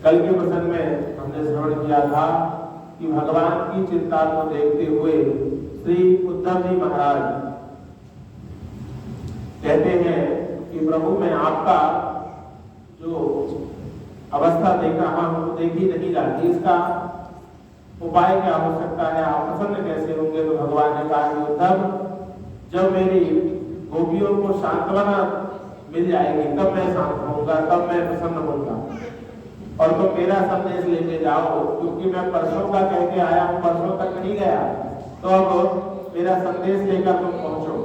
कल के प्रसंग में हमने श्रवण किया था कि भगवान की चिंता को देखते हुए श्री उद्धव जी महाराज कहते हैं कि प्रभु मैं आपका जो अवस्था देख रहा हूं देखी नहीं जाती, इसका उपाय क्या हो सकता है, आप प्रसन्न कैसे होंगे। तो भगवान ने कहा कि उद्धव, जब मेरी गोपियों को सांत्वना मिल जाएगी तब मैं शांत होऊंगा, तब मैं प्रसन्न होऊंगा। और तो मेरा संदेश लेके जाओ, क्योंकि मैं परसों का कह के आया हूं, परसों तक नहीं गया, तो अब मेरा संदेश लेकर तुम पहुंचो।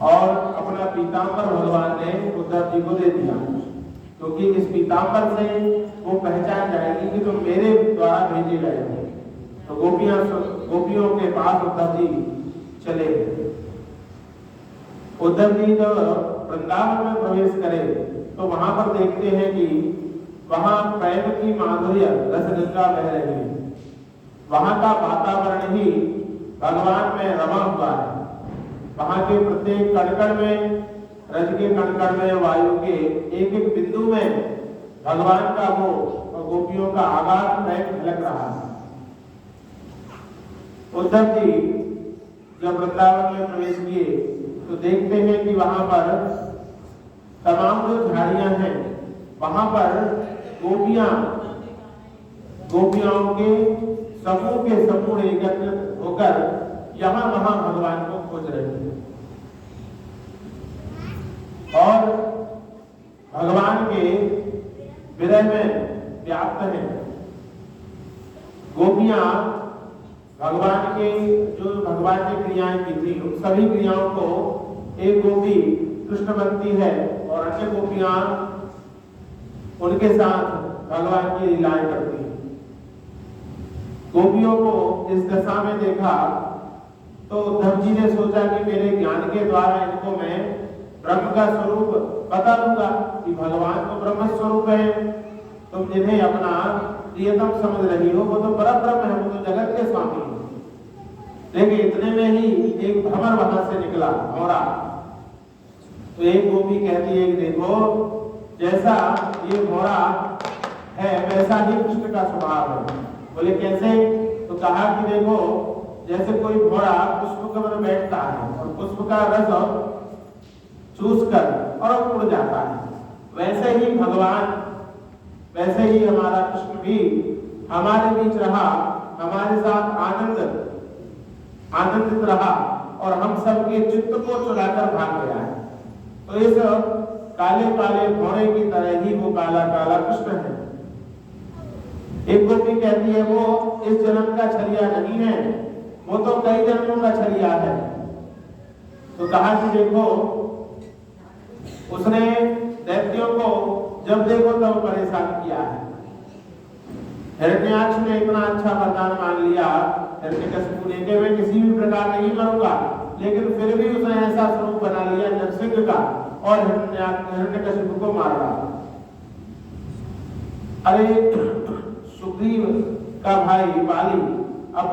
और अपना पीताम्बर भगवान ने उद्धव जी को दे दिया, क्योंकि इस पीताम्बर से वो पहचान जाएगी कि तुम मेरे द्वारा भेजे गए हो। तो गोपियों के पास उद्धव जी चले। उद्धव जी जब वृंदावन में प्रवेश करे तो वहां पर देखते हैं कि वहां प्रेम की माधुर्य रसगंगा बह रही है। वहां का वातावरण ही भगवान में रमा हुआ है। वहां के प्रत्येक कणकण में, रज के कणकण में, वायु के एक एक बिंदु में भगवान का वो और गोपियों का आगाध प्रेम झलक रहा है। उद्धव जी जब वृंदावन में प्रवेश किए तो देखते हैं कि वहां पर तमाम जो झाड़ियां हैं वहां पर गोपियाओं के समूह एकत्रित होकर यहां वहां भगवान को खोज रहे हैं और भगवान के विरह में व्याप्त हैं। गोपियां भगवान ने क्रियाएं की थी, उन सभी क्रियाओं को एक गोपी कृष्ण बनती है और अन्य गोपियां उनके साथ भगवान की लीलाएं करती हैं। गोपियों को इस दशा में देखा तो उद्धव जी ने सोचा कि मेरे ज्ञान के द्वारा इनको मैं ब्रह्म का स्वरूप बता दूंगा कि भगवान तो ब्रह्म स्वरूप है। तुम जिन्हें अपना प्रियतम समझ रही हो वो तो परब्रह्म है, वो तो जगत के स्वामी है। लेकिन इतने में ही एक भ्रमर वहां से निकला, भौरा। तो एक गोपी कहती है कि देखो, जैसा ये भौरा है वैसा ही कृष्ण का स्वभाव है। बोले कैसे? तो कहा कि देखो, जैसे कोई घोड़ा पुष्प पर बैठता है और पुष्प का रस चूस कर और उड़ जाता है, वैसे ही भगवान, वैसे ही हमारा कृष्ण भी हमारे बीच रहा, हमारे साथ आनंदित रहा और हम सबके चित्त को चुराकर भाग गया है। तो इस काले काले घोड़े की तरह ही वो काला काला कृष्ण है। एक गोपी कहती है वो इस जन्म का छलिया नहीं है, वो तो कई जन्मों का छलिया है। तो कहा कि देखो, उसने दैत्यों को जब देखो तब परेशान किया है। हिरण्याक्ष ने इतना अच्छा वरदान मांग लिया हिरण्यकशिपु ने कि मैं किसी भी प्रकार नहीं मरूंगा, लेकिन फिर भी उसने ऐसा स्वरूप बना लिया नरसिंह का और हिरण्यकशिपु को मार डाला। अरे सुग्रीव का भाई बाली, अब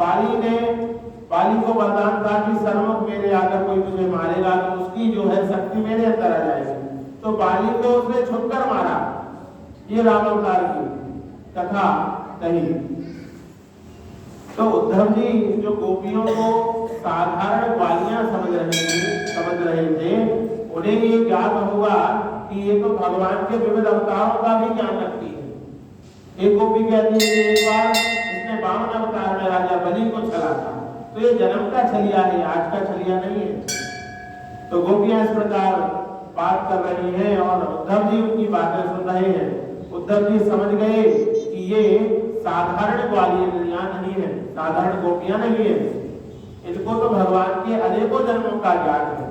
बाली को वरदान था कि सर्वमुख मेरे आकर कोई मुझे मारेगा तो उसकी जो है शक्ति मेरे अंदर आ जाएगी। तो बाली को उसने छुपकर मारा। ये रामावतार की कथा कही। तो उद्धव जी जो गोपियों को साधारण ग्वालियां समझ रहे थे, उन्हें ये ज्ञात हुआ कि ये तो भगवान के विविध अवतारों का भी ज्ञान रखती है। एक गोपी कहती है कि एक बार इसने वामन अवतार में राजा बलि को छला था, तो ये जन्म का छलिया है, आज का छलिया नहीं है। तो गोपियां इस प्रकार बात कर रही हैं और उद्धव जी उनकी बातें सुन रहे हैं। उद्धव जी समझ गए कि ये साधारण ग्वालियां नहीं है, साधारण गोपियां नहीं है, इनको तो भगवान के अनेकों जन्मों का ज्ञान है,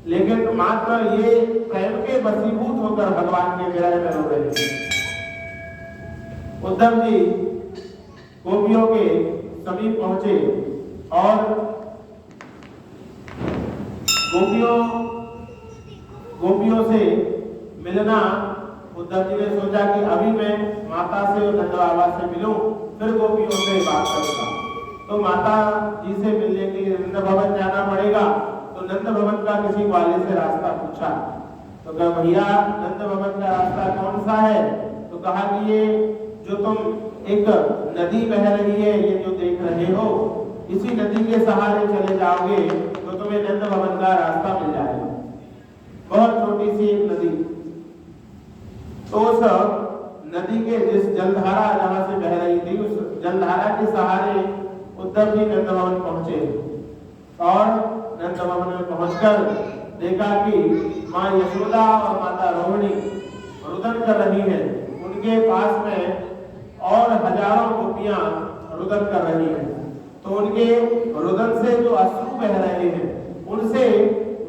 लेकिन मात्र ये प्रेम के वशीभूत होकर भगवान के विरह में रो रहे हैं। उद्धव जी गोपियों के समीप पहुंचे और गोपियों से मिलना, उद्धव जी ने सोचा कि अभी मैं माता से और नंद बाबा से मिलूं, फिर गोपियों से बात करूंगा। तो माता जी से मिलने के लिए नंद भवन जाना पड़ेगा। तो नंद भवन का किसी ग्वाले से रास्ता पूछा, तो कहा भैया नंद भवन का रास्ता कौन सा है? तो कहा कि ये जो तुम एक नदी बह रही है, ये जो देख रहे हो, इसी नदी के सहारे चले जाओगे तो तुम्हें नंद भवन का रास्ता मिल जाएगा। बहुत छोटी सी एक नदी। तो उस नदी के जिस जलधारा जहां से बह रही थी, उस जलधारा के सहारे उद्धव जी नंद भवन पहुंचे और नंद भवन में पहुंचकर देखा कि माँ यशोदा और माता रोहिणी रुदन कर रही हैं। उनके पास में और हजारों गोपियां रुदन कर रही हैं। तो उनके रुदन से जो अश्रु बह रहे हैं, उनसे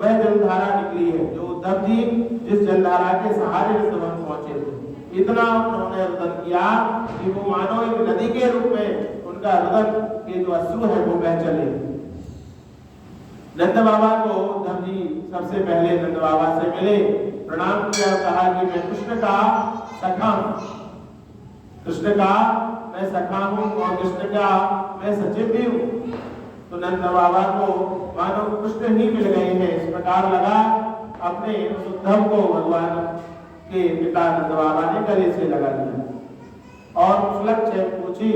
वह जलधारा निकली है जो उद्धव जी जिस जलधारा के सहारे नंद भवन पहुंचे थे। इतना उन्होंने रुदन किया कि वो मानो एक नदी के रूप में उनका रुदन के जो अश्रु है वो बह चले। नंद बाबा को उद्धव जी सबसे पहले नंद बाबा से मिले, प्रणाम किया, कहा कि मैं कृष्ण का सखा हूं, कृष्ण का मैं सखा हूं और कृष्ण का मैं सचिव भी हूं। तो नंद बाबा को मानो कृष्ण ही मिल गए हैं, इस प्रकार लगा। अपने उद्धव को भगवान के पिता नंद बाबा ने गले से लगा लिया और कुशलक्षेम पूछी।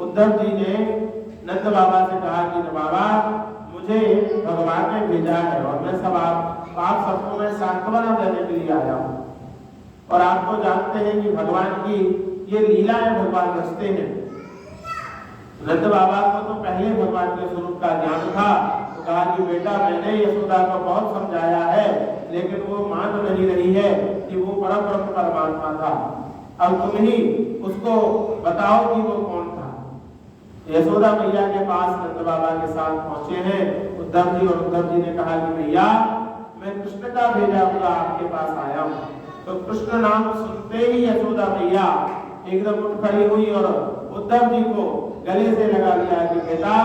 उद्धव जी ने नंद बाबा से कहा कि बाबा, मुझे भगवान ने भेजा है और मैं सब आप सबको मैं सांत्वना देने के लिए आया हूँ। और आप तो जानते हैं कि भगवान की ये लीलाएं भगवान रचते हैं। नंद बाबा को तो पहले भगवान के स्वरूप का ज्ञान था। तो कहा कि बेटा, मैंने यशोदा को बहुत समझाया है, लेकिन वो मान नहीं रही है कि वो परम परमात्मा था। अब तुम ही उसको बताओ कि वो कौन था। यशोदा मैया के पास नंद बाबा के साथ पहुंचे हैं उद्धव जी, और उद्धव जी ने कहा कि भैया, मैं कृष्ण का भेजा हुआ आपके पास आया हूँ। तो कृष्ण नाम सुनते ही यशोदा मैया एकदम उठ खड़ी हुई और उद्धव जी को गले से लगा लिया कि बेटा,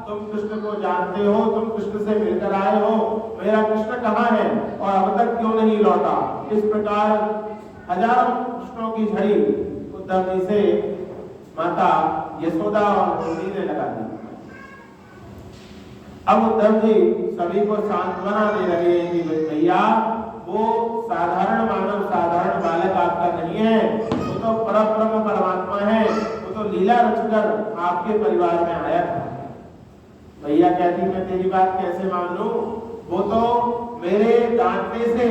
तुम कृष्ण को जानते हो, तुम कृष्ण से मिलकर आए हो, मेरा कृष्ण कहाँ है और अब तक क्यों नहीं लौटा। इस प्रकार हजारों कृष्णों की झड़ी उद्धव जी से माता यशोदा और रोहिणी ने लगा दी। अब उद्धव जी सभी को सांत्वना दे रहे हैं कि भैया, वो साधारण मानव, साधारण बालक आपका नहीं है, वो तो परब्रह्म परमात्मा है, वो तो लीला रचकर आपके परिवार में आया था। भैया कहती, मैं तेरी बात कैसे मान लूं? वो तो मेरे डांटने से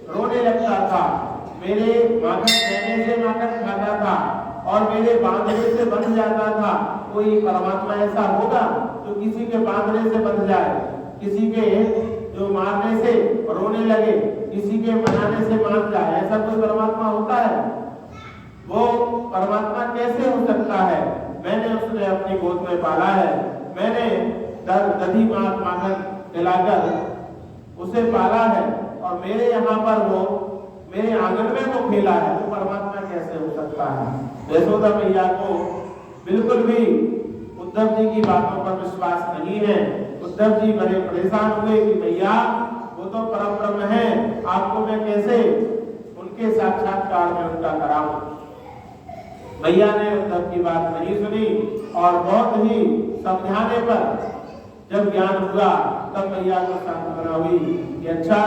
रोने लगता था, मेरे माखन देने से माखन खाता था और मेरे बांधने से बंध जाता था। कोई परमात्मा ऐसा होगा जो किसी के बांधने से बंध जाए, किसी के जो मारने से रोने लगे, किसी के मनाने से मान जाए? ऐसा कोई परमात्मा होता है? वो परमात्मा कैसे हो सकता है? मैंने उसने अपनी गोद में पाला है, मैंने दधी माखन खिलाकर उसे पाला है और मेरे यहाँ पर वो मेरे आंगन में वो खेला है। वो परमात्मा कैसे हो सकता है? यशोदा मैया को बिल्कुल भी उद्धव जी की बातों पर विश्वास नहीं है। उद्धव जी बड़े परेशान हुए कि भैया, वो तो परम ब्रह्म है, आपको मैं कैसे उनके साक्षात्कार में उनका कराऊं। भैया ने उद्धव की बात नहीं सुनी और बहुत ही समझाने पर जब ज्ञान हुआ तब भैया को सांत्वना हुई कि अच्छा,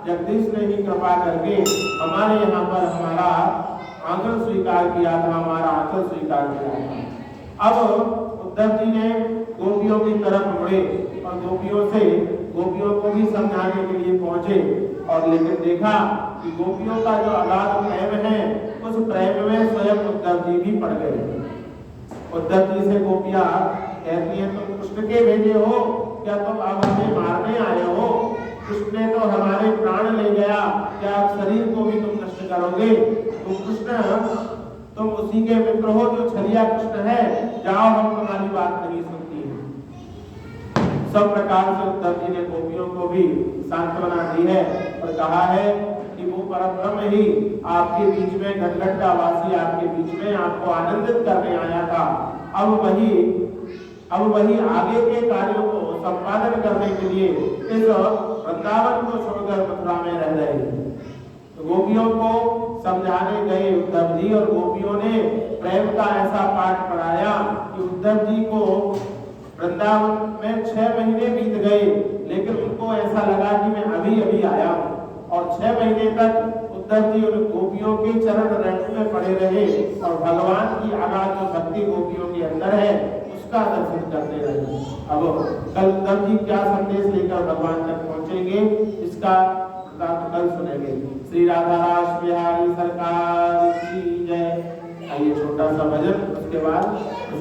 जगदीश ने ही कृपा करके हमारे यहाँ पर हमारा आंचल स्वीकार किया था, हमारा आंचल स्वीकार किया था। अब उद्धव जी ने गोपियों की तरफ मुड़े और गोपियों को भी समझाने के लिए पहुंचे और लेकिन देखा कि गोपियों का जो अगाध प्रेम है, उस प्रेम में स्वयं उद्धव जी भी पड़ गए। उद्धव जी से गोपियां कहती हैं, तुम कृष्ण के भेजे हो क्या? तुम अब हमें मारने आए हो? कृष्ण ने तो हमारे प्राण ले गया, क्या शरीर को भी तुम नष्ट करोगे? तुम कृष्ण, तुम उसी के मित्र हो जो छलिया कृष्ण है, जाओ, हम तुम्हारी बात नहीं सुनती है। सब प्रकार से उद्धव जी ने गोपियों को भी सांत्वना दी है और कहा है कि वो परब्रह्म ही आपके बीच में, घटघट का वासी आपके बीच में आपको आनंदित करने आया था। अब वही आगे के कार्यों को संपादन करने के लिए इस वृंदावन को छोड़कर मथुरा में रह रहे हैं। तो गोपियों को समझाने गए उद्धव जी और गोपियों ने प्रेम का ऐसा पाठ पढ़ाया कि उद्धव जी को वृंदावन में 6 महीने बीत गए, लेकिन उनको ऐसा लगा कि मैं अभी अभी आया हूँ। और 6 महीने तक उद्धव जी उन गोपियों के चरण रेणु में पड़े रहे और भगवान की अगाध जो भक्ति गोपियों के अंदर है उसका दर्शन करते रहे। अब कल उद्धव जी क्या संदेश लेकर भगवान तक पहुंचेंगे इसका वृतांत कल सुनेंगे। श्री राधा रास बिहारी सरकार की जय। आइए छोटा सा भजन, उसके बाद